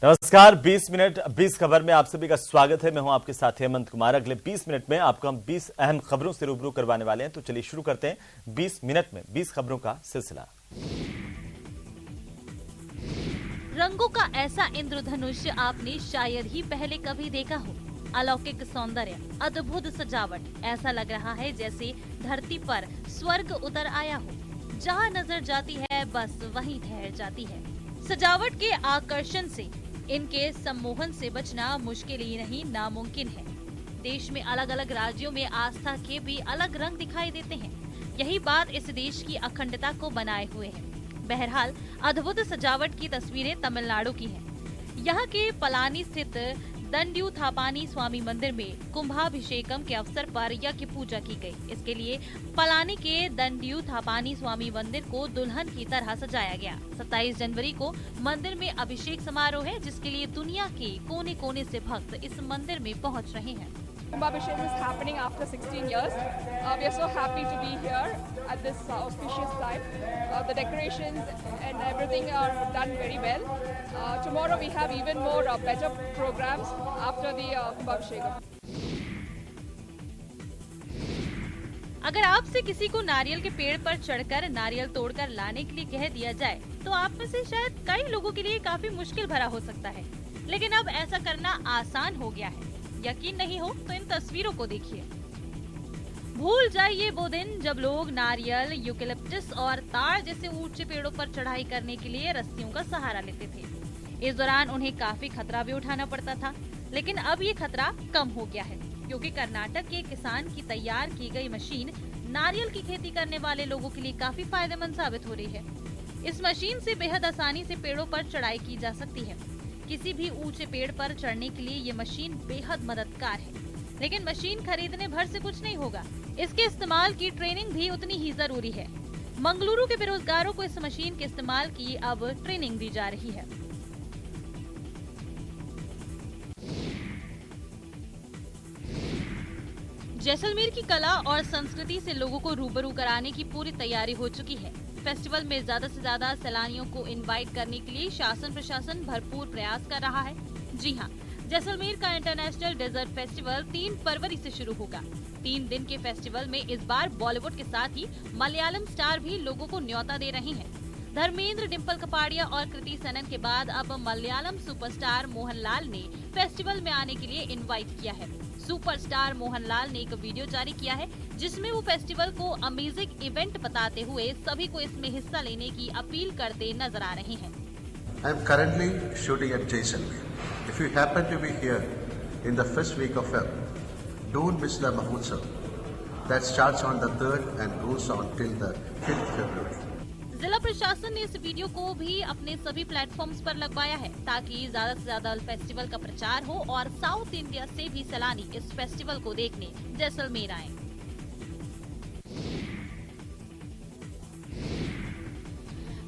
नमस्कार। 20 मिनट 20 खबर में आप सभी का स्वागत है। मैं हूं आपके साथ हेमंत कुमार। अगले 20 मिनट में आपको हम 20 अहम खबरों से रूबरू करवाने वाले हैं। तो चलिए शुरू करते हैं 20 मिनट में 20 खबरों का सिलसिला। रंगों का ऐसा इंद्रधनुष आपने शायद ही पहले कभी देखा हो। अलौकिक सौंदर्य, अद्भुत सजावट, ऐसा लग रहा है जैसे धरती पर स्वर्ग उतर आया हो। जहाँ नजर जाती है बस वहीं ठहर जाती है। सजावट के आकर्षण से, इनके सम्मोहन से बचना मुश्किल ही नहीं नामुमकिन है। देश में अलग अलग राज्यों में आस्था के भी अलग रंग दिखाई देते हैं। यही बात इस देश की अखंडता को बनाए हुए है। बहरहाल अद्भुत सजावट की तस्वीरें तमिलनाडु की हैं। यहाँ के पलानी स्थित दंड्युथापानी स्वामी मंदिर में कुंभाभिषेकम के अवसर पर यज्ञ पूजा की गई। इसके लिए पलानी के दंड्युथापानी स्वामी मंदिर को दुल्हन की तरह सजाया गया। 27 जनवरी को मंदिर में अभिषेक समारोह है, जिसके लिए दुनिया के कोने कोने से भक्त इस मंदिर में पहुंच रहे हैं। Kumbhabhishekam is happening after 16 years. We are so happy to be here at this auspicious time. The decorations and everything are done very well. Tomorrow we have even more better programs after the Kumbhabhishekam. अगर आपसे किसी को नारियल के पेड़ पर चढ़कर नारियल तोड़कर लाने के लिए कह दिया जाए तो आप में से शायद कई लोगों के लिए काफी मुश्किल भरा हो सकता है, लेकिन अब ऐसा करना आसान हो गया है। यकीन नहीं हो तो इन तस्वीरों को देखिए। भूल जाइए वो दिन जब लोग नारियल, यूकेलिप्टस और ताड़ जैसे ऊंचे पेड़ों पर चढ़ाई करने के लिए रस्सियों का सहारा लेते थे। इस दौरान उन्हें काफी खतरा भी उठाना पड़ता था, लेकिन अब ये खतरा कम हो गया है, क्योंकि कर्नाटक के किसान की तैयार की गई मशीन नारियल की खेती करने वाले लोगों के लिए काफी फायदेमंद साबित हो रही है। इस मशीन से बेहद आसानी से पेड़ों पर चढ़ाई की जा सकती है। किसी भी ऊंचे पेड़ पर चढ़ने के लिए ये मशीन बेहद मददगार है, लेकिन मशीन खरीदने भर से कुछ नहीं होगा। इसके इस्तेमाल की ट्रेनिंग भी उतनी ही जरूरी है। मंगलुरु के बेरोजगारों को इस मशीन के इस्तेमाल की अब ट्रेनिंग दी जा रही है। जैसलमेर की कला और संस्कृति से लोगों को रूबरू कराने की पूरी तैयारी हो चुकी है। फेस्टिवल में ज्यादा से ज्यादा सैलानियों को इनवाइट करने के लिए शासन प्रशासन भरपूर प्रयास कर रहा है। जी हां, जैसलमेर का इंटरनेशनल डेजर्ट फेस्टिवल 3 फरवरी से शुरू होगा। 3 दिन के फेस्टिवल में इस बार बॉलीवुड के साथ ही मलयालम स्टार भी लोगों को न्योता दे रहे हैं। धर्मेंद्र, डिम्पल कपाड़िया और कृति सेनन के बाद अब मलयालम सुपरस्टार मोहनलाल ने फेस्टिवल में आने के लिए इनवाइट किया है। सुपरस्टार मोहनलाल ने एक वीडियो जारी किया है, जिसमें वो फेस्टिवल को अमेजिंग इवेंट बताते हुए सभी को इसमें हिस्सा लेने की अपील करते नजर आ रहे हैं। I am currently shooting at Jaisalmer. If you happen to be here in the first week of Feb, don't miss the Mahotsav. That starts on the 3rd and goes on till the 5th February. जिला प्रशासन ने इस video को भी अपने सभी platforms पर लगवाया है, ताकि ज्यादा से ज्यादा फेस्टिवल का प्रचार हो और साउथ इंडिया से भी सैलानी इस फेस्टिवल को देखने जैसलमेर आए।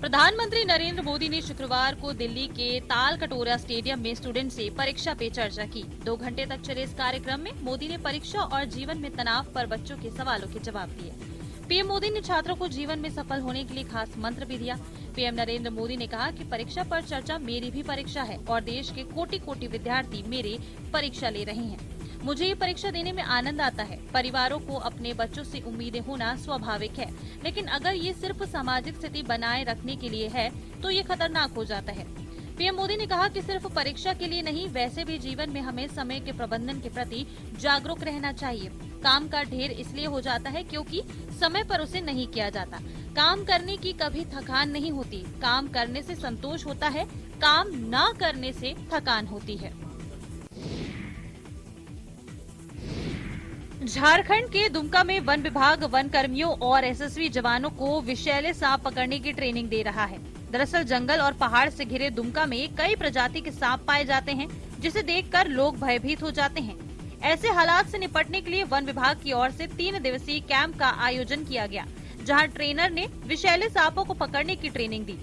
प्रधानमंत्री नरेंद्र मोदी ने शुक्रवार को दिल्ली के ताल कटोरा स्टेडियम में स्टूडेंट से परीक्षा पे चर्चा की। 2 घंटे तक चले इस कार्यक्रम में मोदी ने परीक्षा और जीवन में तनाव पर बच्चों के सवालों के जवाब दिए। पीएम मोदी ने छात्रों को जीवन में सफल होने के लिए खास मंत्र भी दिया। पीएम नरेंद्र मोदी ने कहा कि परीक्षा पर चर्चा मेरी भी परीक्षा है और देश के कोटि-कोटि विद्यार्थी मेरे परीक्षा ले रहे हैं। मुझे ये परीक्षा देने में आनंद आता है। परिवारों को अपने बच्चों से उम्मीदें होना स्वाभाविक है, लेकिन अगर ये सिर्फ सामाजिक स्थिति बनाए रखने के लिए है तो ये खतरनाक हो जाता है। पीएम मोदी ने कहा कि सिर्फ परीक्षा के लिए नहीं, वैसे भी जीवन में हमें समय के प्रबंधन के प्रति जागरूक रहना चाहिए। काम का ढेर इसलिए हो जाता है क्योंकि समय पर उसे नहीं किया जाता। काम करने की कभी थकान नहीं होती। काम करने से संतोष होता है, काम न करने से थकान होती है। झारखंड के दुमका में वन विभाग वन कर्मियों और एसएसबी जवानों को विषैले सांप पकड़ने की ट्रेनिंग दे रहा है। दरअसल जंगल और पहाड़ से घिरे दुमका में कई प्रजाति के सांप पाए जाते हैं, जिसे देखकर लोग भयभीत हो जाते हैं। ऐसे हालात से निपटने के लिए वन विभाग की ओर से 3 दिवसीय कैंप का आयोजन किया गया, जहां ट्रेनर ने विषैले सांपों को पकड़ने की ट्रेनिंग दी।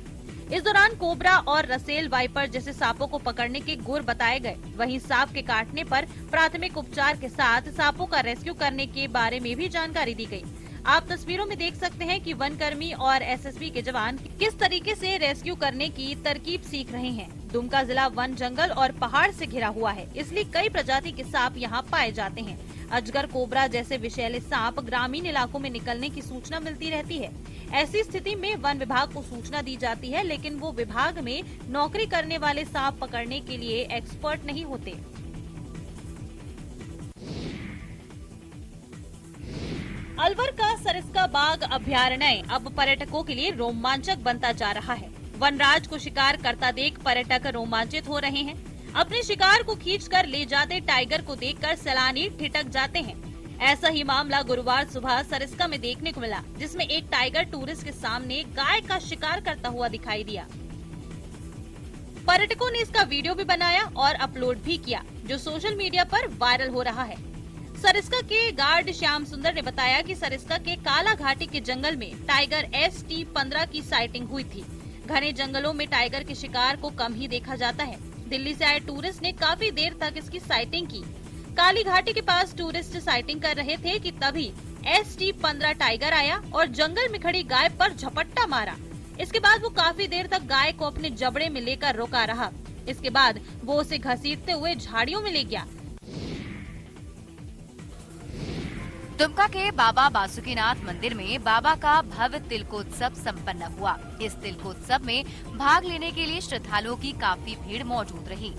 इस दौरान कोबरा और रसेल वाइपर जैसे सांपों को पकड़ने के गुर बताए गए। वहीं सांप के काटने पर प्राथमिक उपचार के साथ सांपों का रेस्क्यू करने के बारे में भी जानकारी दी गई। आप तस्वीरों में देख सकते हैं कि वनकर्मी और एसएसबी के जवान किस तरीके से रेस्क्यू करने की तरकीब सीख रहे हैं। दुमका जिला वन, जंगल और पहाड़ से घिरा हुआ है, इसलिए कई प्रजाति के सांप यहाँ पाए जाते हैं। अजगर, कोबरा जैसे विषैले सांप ग्रामीण इलाकों में निकलने की सूचना मिलती रहती है। ऐसी स्थिति में वन विभाग को सूचना दी जाती है, लेकिन वो विभाग में नौकरी करने वाले सांप पकड़ने के लिए एक्सपर्ट नहीं होते। अलवर का सरिस्का बाघ अभयारण्य अब पर्यटकों के लिए रोमांचक बनता जा रहा है। वनराज को शिकार करता देख पर्यटक रोमांचित हो रहे हैं। अपने शिकार को खींचकर ले जाते टाइगर को देखकर सैलानी ठिठक जाते हैं। ऐसा ही मामला गुरुवार सुबह सरिस्का में देखने को मिला, जिसमें एक टाइगर टूरिस्ट के सामने गाय का शिकार करता हुआ दिखाई दिया। पर्यटकों ने इसका वीडियो भी बनाया और अपलोड भी किया, जो सोशल मीडिया पर वायरल हो रहा है। सरिस्का के गार्ड श्याम सुंदर ने बताया कि सरिस्का के काला घाटी के जंगल में टाइगर ST-15 की साइटिंग हुई थी। घने जंगलों में टाइगर के शिकार को कम ही देखा जाता है। दिल्ली से आए टूरिस्ट ने काफी देर तक इसकी साइटिंग की। काली घाटी के पास टूरिस्ट साइटिंग कर रहे थे कि तभी ST-15 टाइगर आया और जंगल में खड़ी गाय पर झपट्टा मारा। इसके बाद वो काफी देर तक गाय को अपने जबड़े में लेकर रोका रहा। इसके बाद वो उसे घसीटते हुए झाड़ियों में ले गया। दुमका के बाबा बासुकीनाथ मंदिर में बाबा का भव्य तिलकोत्सव संपन्न हुआ। इस तिलकोत्सव में भाग लेने के लिए श्रद्धालुओं की काफी भीड़ मौजूद रही।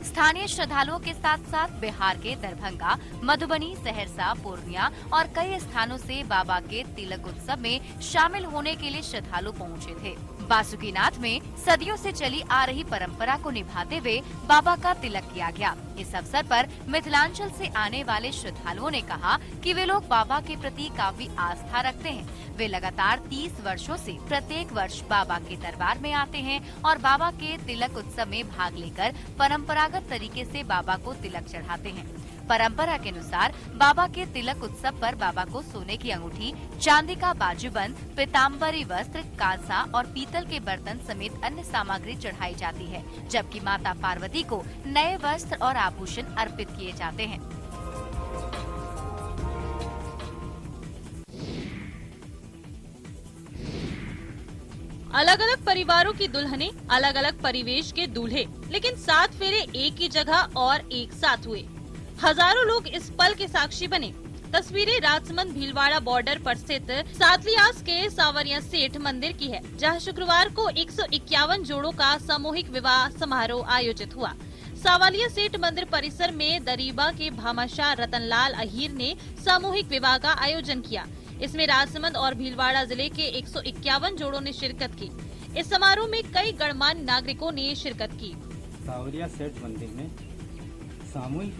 स्थानीय श्रद्धालुओं के साथ साथ बिहार के दरभंगा, मधुबनी, सहरसा, पूर्णिया और कई स्थानों से बाबा के तिलक उत्सव में शामिल होने के लिए श्रद्धालु पहुंचे थे। बासुकीनाथ में सदियों से चली आ रही परंपरा को निभाते हुए बाबा का तिलक किया गया। इस अवसर पर मिथिलांचल से आने वाले श्रद्धालुओं ने कहा कि वे लोग बाबा के प्रति काफी आस्था रखते हैं। वे लगातार 30 वर्षों से प्रत्येक वर्ष बाबा के दरबार में आते हैं और बाबा के तिलक उत्सव में भाग लेकर परंपरागत तरीके से बाबा को तिलक चढ़ाते हैं। परंपरा के अनुसार बाबा के तिलक उत्सव पर बाबा को सोने की अंगूठी, चांदी का बाजूबंद, पीताम्बरी वस्त्र, कांसा और पीतल के बर्तन समेत अन्य सामग्री चढ़ाई जाती है, जबकि माता पार्वती को नए वस्त्र और आभूषण अर्पित किए जाते हैं। अलग अलग परिवारों की दुल्हनें, अलग अलग परिवेश के दूल्हे, लेकिन 7 फेरे एक ही जगह और एक साथ हुए। हजारों लोग इस पल के साक्षी बने। तस्वीरें राजसमंद भीलवाड़ा बॉर्डर पर स्थित सातलियास के सावरिया सेठ मंदिर की है, जहां शुक्रवार को 151 जोड़ों का सामूहिक विवाह समारोह आयोजित हुआ। सावलिया सेठ मंदिर परिसर में दरीबा के भामाशाह रतनलाल अहीर ने सामूहिक विवाह का आयोजन किया। इसमें राजसमंद और भीलवाड़ा जिले के 151 जोड़ों ने शिरकत की। इस समारोह में कई गणमान्य नागरिकों ने शिरकत की। सावरिया सेठ मंदिर में सामूहिक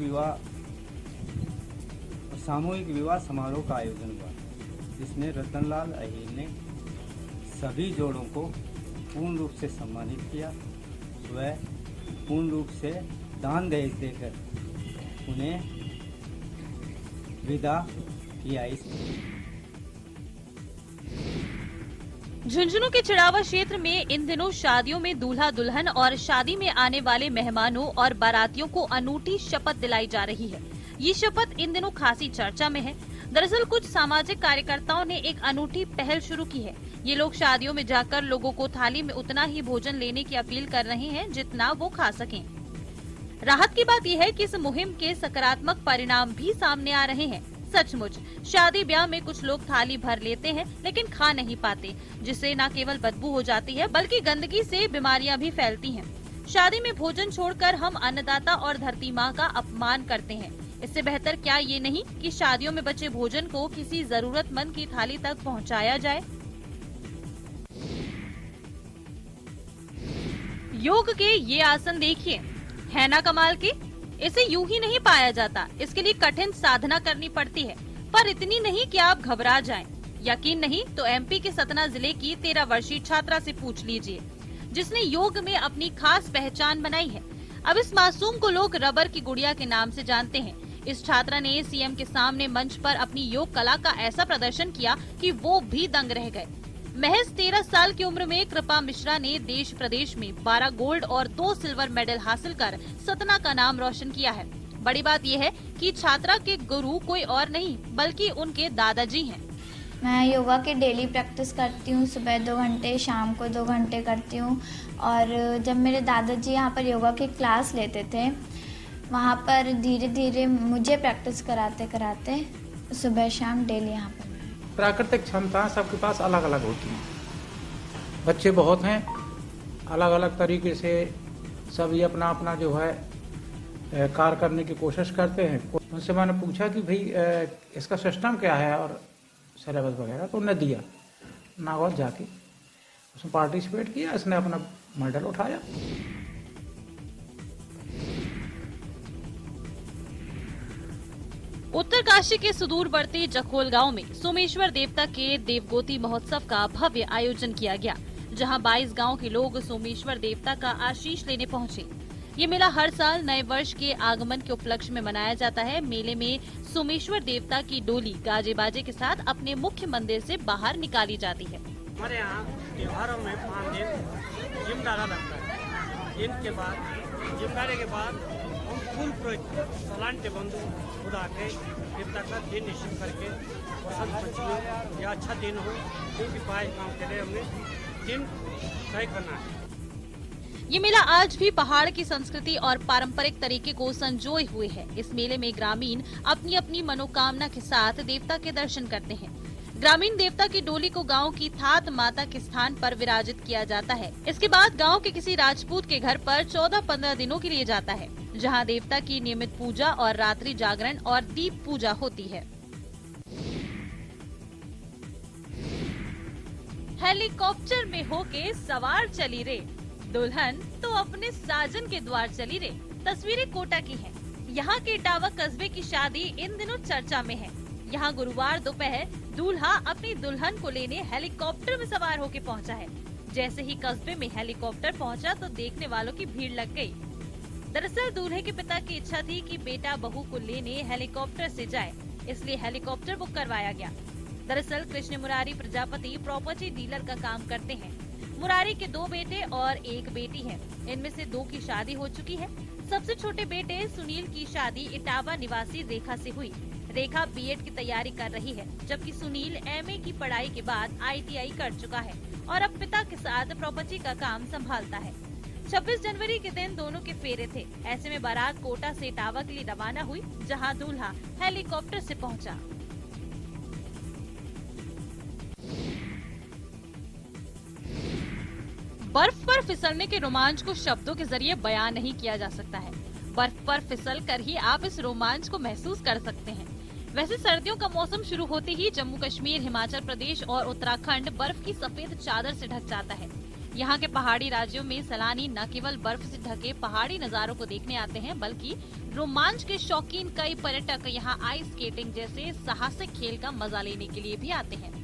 विवाह समारोह का आयोजन हुआ, जिसमें रतनलाल अहीर ने सभी जोड़ों को पूर्ण रूप से सम्मानित किया। वह पूर्ण रूप से दान दहेज देकर उन्हें विदा किया। झुंझुनू के चिड़ावा क्षेत्र में इन दिनों शादियों में दूल्हा दुल्हन और शादी में आने वाले मेहमानों और बारातियों को अनूठी शपथ दिलाई जा रही है। ये शपथ इन दिनों खासी चर्चा में है। दरअसल कुछ सामाजिक कार्यकर्ताओं ने एक अनूठी पहल शुरू की है। ये लोग शादियों में जाकर लोगों को थाली में उतना ही भोजन लेने की अपील कर रहे हैं जितना वो खा सकें। राहत की बात यह है कि इस मुहिम के सकारात्मक परिणाम भी सामने आ रहे हैं। सचमुच शादी ब्याह में कुछ लोग थाली भर लेते हैं लेकिन खा नहीं पाते, जिससे न केवल बदबू हो जाती है बल्कि गंदगी से बीमारियां भी फैलती हैं। शादी में भोजन छोड़कर हम अन्नदाता और धरती माँ का अपमान करते हैं। इससे बेहतर क्या ये नहीं कि शादियों में बचे भोजन को किसी जरूरतमंद की थाली तक पहुँचाया जाए। योग के ये आसन देखिए, है ना कमाल के। इसे यूं ही नहीं पाया जाता, इसके लिए कठिन साधना करनी पड़ती है, पर इतनी नहीं कि आप घबरा जाएं। यकीन नहीं तो MP के सतना जिले की 13 वर्षीय छात्रा से पूछ लीजिए, जिसने योग में अपनी खास पहचान बनाई है। अब इस मासूम को लोग रबर की गुड़िया के नाम से जानते हैं। इस छात्रा ने CM के सामने मंच पर अपनी योग कला का ऐसा प्रदर्शन किया कि वो भी दंग रह गए। महज 13 साल की उम्र में कृपा मिश्रा ने देश प्रदेश में 12 गोल्ड और 2 सिल्वर मेडल हासिल कर सतना का नाम रोशन किया है। बड़ी बात यह है कि छात्रा के गुरु कोई और नहीं बल्कि उनके दादाजी हैं। मैं योगा की डेली प्रैक्टिस करती हूँ, सुबह 2 घंटे, शाम को 2 घंटे करती हूँ। और जब मेरे दादाजी यहाँ पर योगा की क्लास लेते थे, वहाँ पर धीरे धीरे मुझे प्रैक्टिस कराते कराते सुबह शाम डेली यहाँ पर। प्राकृतिक क्षमताएं सबके पास अलग अलग होती हैं। बच्चे बहुत हैं, अलग अलग तरीके से सभी अपना अपना जो है कार्य करने की कोशिश करते हैं। उनसे मैंने पूछा कि भाई इसका सिस्टम क्या है और सिलेबस वगैरह, तो उन्हें दिया। नागौर जाके उसमें पार्टिसिपेट किया, इसने अपना मेडल उठाया। उत्तरकाशी के सुदूरवर्ती जखोल गांव में सोमेश्वर देवता के देवगोती महोत्सव का भव्य आयोजन किया गया, जहां 22 गांव के लोग सोमेश्वर देवता का आशीष लेने पहुंचे। ये मेला हर साल नए वर्ष के आगमन के उपलक्ष्य में मनाया जाता है। मेले में सोमेश्वर देवता की डोली गाजे बाजे के साथ अपने मुख्य मंदिर से बाहर निकाली जाती है। हमारे यहाँ त्योहारों में 5 दिन जिमदारा लगता है। जिम के बाद जिमदारे के बाद हम फूल पुरोहित सलांटे बंधु खुदा के देवता का दिन निश्चित करके वसंत पंचमी या अच्छा दिन हो, क्योंकि 22 गाँव के लिए हमने दिन तय करना है। ये मेला आज भी पहाड़ की संस्कृति और पारंपरिक तरीके को संजोए हुए है। इस मेले में ग्रामीण अपनी अपनी मनोकामना के साथ देवता के दर्शन करते हैं। ग्रामीण देवता की डोली को गांव की थात माता के स्थान पर विराजित किया जाता है। इसके बाद गांव के किसी राजपूत के घर पर 14-15 दिनों के लिए जाता है, जहां देवता की नियमित पूजा और रात्रि जागरण और दीप पूजा होती है। हेलीकॉप्टर में होके सवार चली रे दुल्हन तो अपने साजन के द्वार चली रे। तस्वीरें कोटा की हैं। यहाँ के इटावा कस्बे की शादी इन दिनों चर्चा में है। यहाँ गुरुवार दोपहर दूल्हा अपनी दुल्हन को लेने हेलीकॉप्टर में सवार होके पहुँचा है। जैसे ही कस्बे में हेलीकॉप्टर पहुँचा तो देखने वालों की भीड़ लग गई। दरअसल दूल्हे के पिता की इच्छा थी कि बेटा बहू को लेने हेलीकॉप्टर से जाए, इसलिए हेलीकॉप्टर बुक करवाया गया। दरअसल कृष्ण मुरारी प्रजापति प्रॉपर्टी डीलर का काम करते हैं। मुरारी के 2 बेटे और 1 बेटी है। इनमें से 2 की शादी हो चुकी है। सबसे छोटे बेटे सुनील की शादी इटावा निवासी रेखा से हुई। रेखा बीएड की तैयारी कर रही है, जबकि सुनील एमए की पढ़ाई के बाद आईटीआई कर चुका है और अब पिता के साथ प्रॉपर्टी का काम संभालता है। 26 जनवरी के दिन दोनों के फेरे थे। ऐसे में बारात कोटा से इटावा के लिए रवाना हुई, जहां दूल्हा हेलीकॉप्टर से पहुंचा। बर्फ पर फिसलने के रोमांच को शब्दों के जरिए बयान नहीं किया जा सकता है। बर्फ पर फिसल कर ही आप इस रोमांच को महसूस कर सकते हैं। वैसे सर्दियों का मौसम शुरू होते ही जम्मू कश्मीर, हिमाचल प्रदेश और उत्तराखंड बर्फ की सफेद चादर से ढक जाता है। यहाँ के पहाड़ी राज्यों में सैलानी न केवल बर्फ से ढके पहाड़ी नजारों को देखने आते हैं, बल्कि रोमांच के शौकीन कई पर्यटक यहाँ आइस स्केटिंग जैसे साहसिक खेल का मजा लेने के लिए भी आते हैं।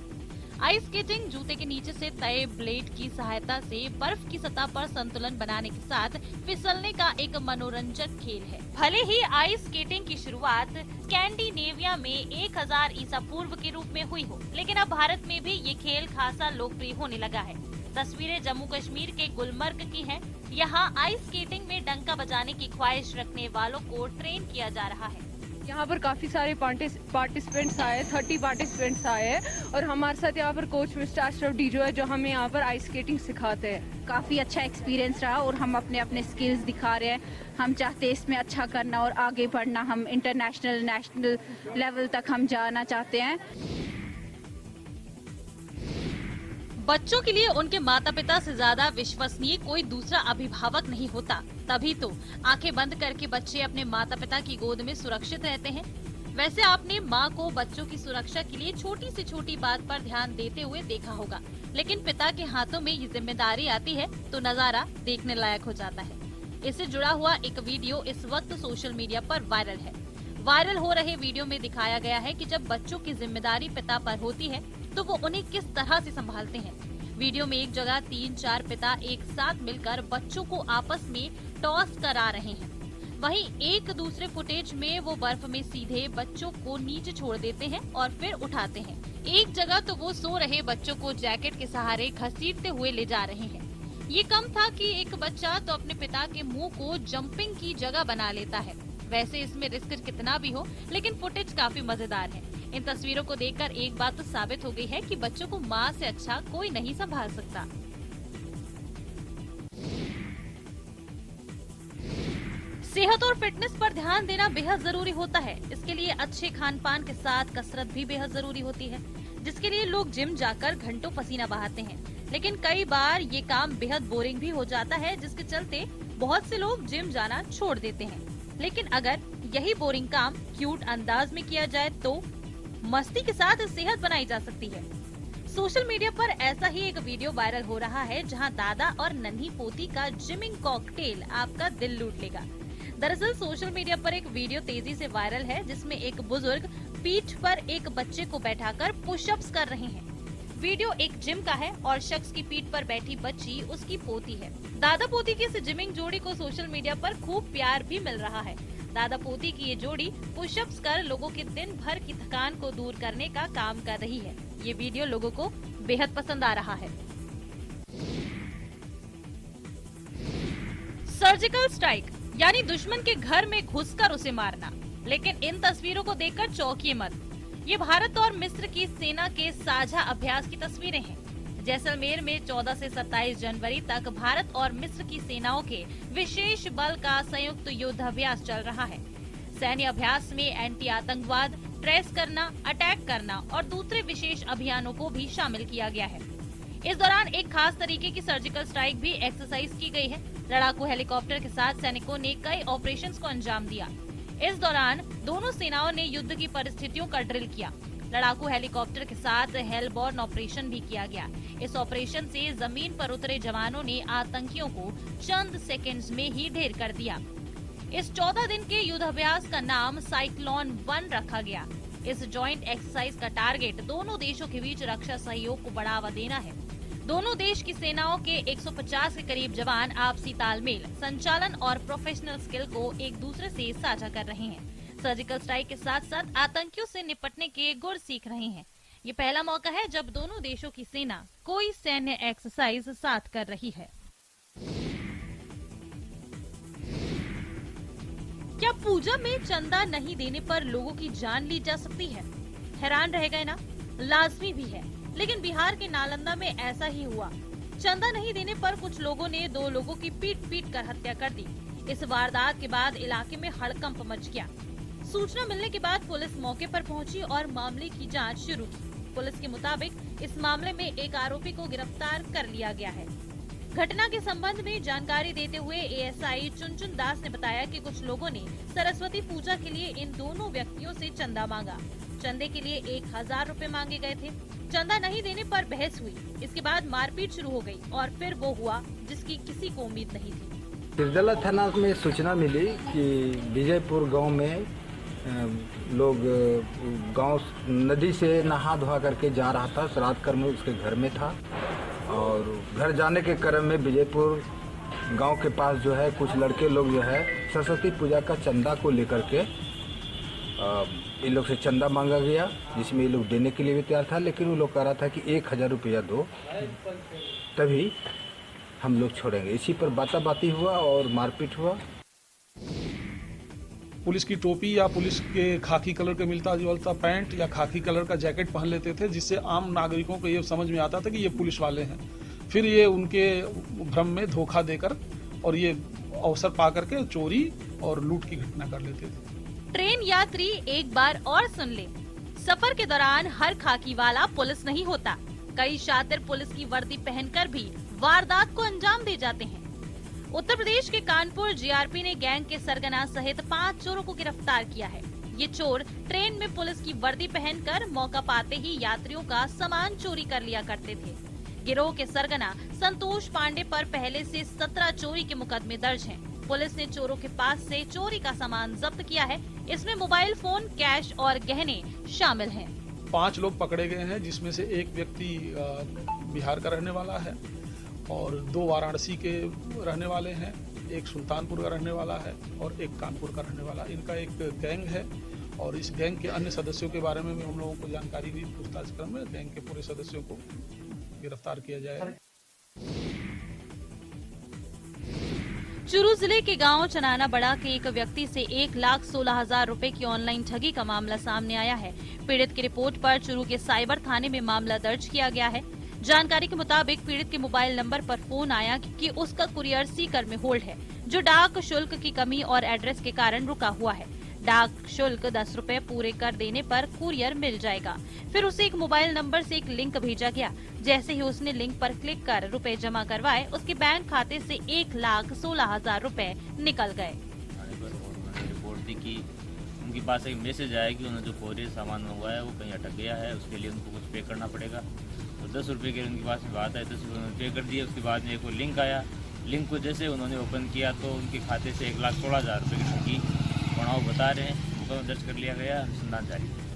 आइस स्केटिंग जूते के नीचे से तय ब्लेड की सहायता से बर्फ की सतह पर संतुलन बनाने के साथ फिसलने का एक मनोरंजक खेल है। भले ही आइस स्केटिंग की शुरुआत स्कैंडिनेविया में 1000 ईसा पूर्व के रूप में हुई हो, लेकिन अब भारत में भी ये खेल खासा लोकप्रिय होने लगा है। तस्वीरें जम्मू कश्मीर के गुलमर्ग की हैं। यहाँ आइस स्केटिंग में डंका बजाने की ख्वाहिश रखने वालों को ट्रेन किया जा रहा है। यहाँ पर काफ़ी सारे पार्टिसिपेंट्स आए, 30 पार्टिसिपेंट्स आए हैं और हमारे साथ यहाँ पर कोच मिस्टर अशरफ डीजो है, जो हमें यहाँ पर आइस स्केटिंग सिखाते हैं। काफ़ी अच्छा एक्सपीरियंस रहा और हम अपने अपने स्किल्स दिखा रहे हैं। हम चाहते हैं इसमें अच्छा करना और आगे बढ़ना। हम इंटरनेशनल, नेशनल लेवल तक हम जाना चाहते हैं। बच्चों के लिए उनके माता पिता से ज्यादा विश्वसनीय कोई दूसरा अभिभावक नहीं होता। तभी तो आंखें बंद करके बच्चे अपने माता पिता की गोद में सुरक्षित रहते हैं। वैसे आपने माँ को बच्चों की सुरक्षा के लिए छोटी से छोटी बात पर ध्यान देते हुए देखा होगा, लेकिन पिता के हाथों में ये जिम्मेदारी आती है तो नजारा देखने लायक हो जाता है। इससे जुड़ा हुआ एक वीडियो इस वक्त सोशल मीडिया पर वायरल है। वायरल हो रहे वीडियो में दिखाया गया है कि जब बच्चों की जिम्मेदारी पिता पर होती है तो वो उन्हें किस तरह से संभालते हैं। वीडियो में एक जगह 3-4 पिता एक साथ मिलकर बच्चों को आपस में टॉस करा रहे हैं। वहीं एक दूसरे फुटेज में वो बर्फ में सीधे बच्चों को नीचे छोड़ देते हैं और फिर उठाते हैं। एक जगह तो वो सो रहे बच्चों को जैकेट के सहारे घसीटते हुए ले जा रहे हैं। ये कम था कि एक बच्चा तो अपने पिता के मुंह को जंपिंग की जगह बना लेता है। वैसे इसमें रिस्क कितना भी हो, लेकिन फुटेज काफी मजेदार है। इन तस्वीरों को देखकर एक बात तो साबित हो गई है कि बच्चों को माँ से अच्छा कोई नहीं संभाल सकता। सेहत और फिटनेस पर ध्यान देना बेहद जरूरी होता है। इसके लिए अच्छे खान पान के साथ कसरत भी बेहद जरूरी होती है, जिसके लिए लोग जिम जाकर घंटों पसीना बहाते हैं। लेकिन कई बार ये काम बेहद बोरिंग भी हो जाता है, जिसके चलते बहुत से लोग जिम जाना छोड़ देते हैं। लेकिन अगर यही बोरिंग काम क्यूट अंदाज में किया जाए तो मस्ती के साथ सेहत बनाई जा सकती है। सोशल मीडिया पर ऐसा ही एक वीडियो वायरल हो रहा है, जहां दादा और नन्ही पोती का जिमिंग कॉकटेल आपका दिल लूट लेगा। दरअसल सोशल मीडिया पर एक वीडियो तेजी से वायरल है, जिसमें एक बुजुर्ग पीठ पर एक बच्चे को बैठाकर पुशअप्स कर रहे हैं। वीडियो एक जिम का है और शख्स की पीठ पर बैठी बच्ची उसकी पोती है। दादा पोती की इस जिमिंग जोड़ी को सोशल मीडिया पर खूब प्यार भी मिल रहा है। दादा पोती की ये जोड़ी पुशअप्स कर लोगों के दिन भर की थकान को दूर करने का काम कर रही है। ये वीडियो लोगों को बेहद पसंद आ रहा है। सर्जिकल स्ट्राइक यानी दुश्मन के घर में घुसकर उसे मारना। लेकिन इन तस्वीरों को देखकर चौंकिए मत। ये भारत और मिस्र की सेना के साझा अभ्यास की तस्वीरें हैं। जैसलमेर में 14 से 27 जनवरी तक भारत और मिस्र की सेनाओं के विशेष बल का संयुक्त युद्धाभ्यास चल रहा है। सैन्य अभ्यास में एंटी आतंकवाद, ट्रेस करना, अटैक करना और दूसरे विशेष अभियानों को भी शामिल किया गया है। इस दौरान एक खास तरीके की सर्जिकल स्ट्राइक भी एक्सरसाइज की गई है। लड़ाकू हेलीकॉप्टर के साथ सैनिकों ने कई ऑपरेशंस को अंजाम दिया। इस दौरान दोनों सेनाओं ने युद्ध की परिस्थितियों का ड्रिल किया। लड़ाकू हेलीकॉप्टर के साथ हेलबॉर्न ऑपरेशन भी किया गया। इस ऑपरेशन से जमीन पर उतरे जवानों ने आतंकियों को चंद सेकंड्स में ही ढेर कर दिया। इस 14 दिन के युद्धाभ्यास का नाम साइक्लोन 1 रखा गया। इस जॉइंट एक्सरसाइज का टारगेट दोनों देशों के बीच रक्षा सहयोग को बढ़ावा देना है। दोनों देश की सेनाओं के 150 के करीब जवान आपसी तालमेल, संचालन और प्रोफेशनल स्किल को एक दूसरे से साझा कर रहे हैं। सर्जिकल स्ट्राइक के साथ साथ आतंकियों से निपटने के गुर सीख रहे हैं। ये पहला मौका है जब दोनों देशों की सेना कोई सैन्य एक्सरसाइज साथ कर रही है। क्या पूजा में चंदा नहीं देने पर लोगों की जान ली जा सकती है? हैरान रह गए ना? लाजमी भी है, लेकिन बिहार के नालंदा में ऐसा ही हुआ। चंदा नहीं देने पर कुछ लोगों ने 2 लोगों की पीट कर हत्या कर दी। इस वारदात के बाद इलाके में हड़कंप मच गया। सूचना मिलने के बाद पुलिस मौके पर पहुंची और मामले की जांच शुरू की। पुलिस के मुताबिक इस मामले में एक आरोपी को गिरफ्तार कर लिया गया है। घटना के संबंध में जानकारी देते हुए एएसआई चुनचुन दास ने बताया कि कुछ लोगों ने सरस्वती पूजा के लिए इन दोनों व्यक्तियों से चंदा मांगा। चंदे के लिए 1000 रुपए मांगे गए थे। चंदा नहीं देने पर बहस हुई। इसके बाद मारपीट शुरू हो गई और फिर वो हुआ जिसकी किसी को उम्मीद नहीं थी। तिरदला थाना में सूचना मिली कि विजयपुर गांव में लोग गांव नदी से नहा धोआ करके जा रहा था। श्राद्ध कर्म उसके घर में था और घर जाने के क्रम में विजयपुर गांव के पास जो है कुछ लड़के लोग जो है सरस्वती पूजा का चंदा को लेकर के इन लोग से चंदा मांगा गया, जिसमें ये लोग देने के लिए भी तैयार था, लेकिन वो लोग कह रहा था कि 1000 रुपया दो तभी हम लोग छोड़ेंगे। इसी पर बाताबाती हुआ और मारपीट हुआ। पुलिस की टोपी या पुलिस के खाकी कलर का मिलता जुलता पैंट या खाकी कलर का जैकेट पहन लेते थे, जिससे आम नागरिकों को ये समझ में आता था कि ये पुलिस वाले हैं। फिर ये उनके भ्रम में धोखा देकर और ये अवसर पा करके चोरी और लूट की घटना कर लेते थे। ट्रेन यात्री एक बार और सुन ले, सफर के दौरान हर खाकी वाला पुलिस नहीं होता। कई शातिर पुलिस की वर्दी पहनकर भी वारदात को अंजाम दे जाते हैं। उत्तर प्रदेश के कानपुर जीआरपी ने गैंग के सरगना सहित 5 चोरों को गिरफ्तार किया है। ये चोर ट्रेन में पुलिस की वर्दी पहनकर मौका पाते ही यात्रियों का सामान चोरी कर लिया करते थे। गिरोह के सरगना संतोष पांडे पर पहले से 17 चोरी के मुकदमे दर्ज हैं। पुलिस ने चोरों के पास से चोरी का सामान जब्त किया है। इसमें मोबाइल फोन, कैश और गहने शामिल हैं। 5 लोग पकड़े गए हैं, जिसमें से एक व्यक्ति बिहार का रहने वाला है और 2 वाराणसी के रहने वाले हैं, एक सुल्तानपुर का रहने वाला है और एक कानपुर का रहने वाला। इनका एक गैंग है और इस गैंग के अन्य सदस्यों के बारे में भी हम लोगों को जानकारी दी। पूछताछ क्रम में गैंग के पूरे सदस्यों को गिरफ्तार किया जाएगा। चूरू जिले के गांव चनाना बड़ा के एक व्यक्ति से 1,16,000 रुपए की ऑनलाइन ठगी का मामला सामने आया है। पीड़ित की रिपोर्ट पर चूरू के साइबर थाने में मामला दर्ज किया गया है। जानकारी के मुताबिक पीड़ित के मोबाइल नंबर पर फोन आया कि उसका कुरियर सीकर में होल्ड है, जो डाक शुल्क की कमी और एड्रेस के कारण रुका हुआ है। डाक शुल्क 10 रुपए पूरे कर देने पर कुरियर मिल जाएगा। फिर उसे एक मोबाइल नंबर से एक लिंक भेजा गया। जैसे ही उसने लिंक पर क्लिक कर रुपए जमा करवाए, उसके बैंक खाते से 1,16,000 रुपए निकल गए। रिपोर्ट दी कि उनके पास एक मैसेज आया कि उन्होंने जो कोरियर सामान मंगवाया वो कहीं अटक गया है, उसके लिए उनको कुछ पे करना पड़ेगा। तो 10 रुपये के उनके पास में बात आई, 10 रुपये उन्होंने पे कर दिए। उसके बाद में एक लिंक आया, लिंक को जैसे उन्होंने ओपन किया तो उनके खाते से 1,16,000 रुपये की ठगी बनाव बता रहे हैं। मुकदमा दर्ज कर लिया गया, अनुसंधान जारी है।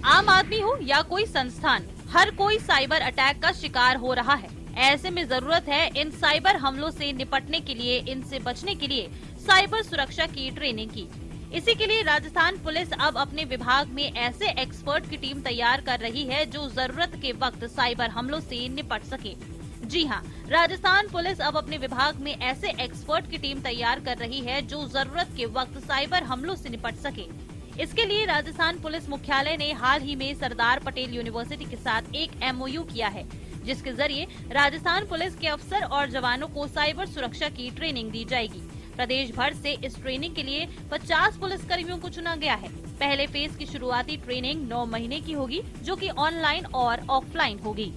आम आदमी हो या कोई संस्थान, हर कोई साइबर अटैक का शिकार हो रहा है। ऐसे में जरूरत है इन साइबर हमलों से निपटने के लिए, इनसे बचने के लिए साइबर सुरक्षा की ट्रेनिंग की। इसी के लिए राजस्थान पुलिस अब अपने विभाग में ऐसे एक्सपर्ट की टीम तैयार कर रही है जो जरूरत के वक्त साइबर हमलों से निपट सके। जी हां, राजस्थान पुलिस अब अपने विभाग में ऐसे एक्सपर्ट की टीम तैयार कर रही है जो जरूरत के वक्त साइबर हमलों से निपट सके। इसके लिए राजस्थान पुलिस मुख्यालय ने हाल ही में सरदार पटेल यूनिवर्सिटी के साथ एक MOU किया है, जिसके जरिए राजस्थान पुलिस के अफसर और जवानों को साइबर सुरक्षा की ट्रेनिंग दी जाएगी। प्रदेश भर से इस ट्रेनिंग के लिए 50 पुलिसकर्मियों को चुना गया है। पहले फेज की शुरुआती ट्रेनिंग 9 महीने की होगी, जो कि ऑनलाइन और ऑफलाइन होगी।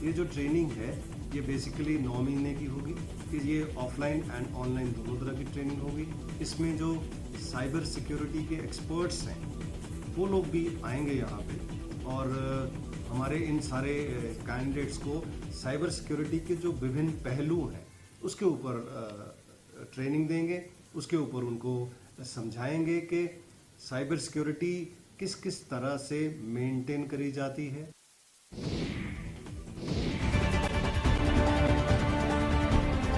ये जो ट्रेनिंग है ये बेसिकली 9 महीने की होगी। फिर ये ऑफलाइन एंड ऑनलाइन दोनों तरह की ट्रेनिंग होगी। इसमें जो साइबर सिक्योरिटी के एक्सपर्ट्स हैं वो लोग भी आएंगे यहाँ पे और हमारे इन सारे कैंडिडेट्स को साइबर सिक्योरिटी के जो विभिन्न पहलू हैं उसके ऊपर ट्रेनिंग देंगे। उसके ऊपर उनको समझाएंगे कि साइबर सिक्योरिटी किस किस तरह से मेंटेन करी जाती है।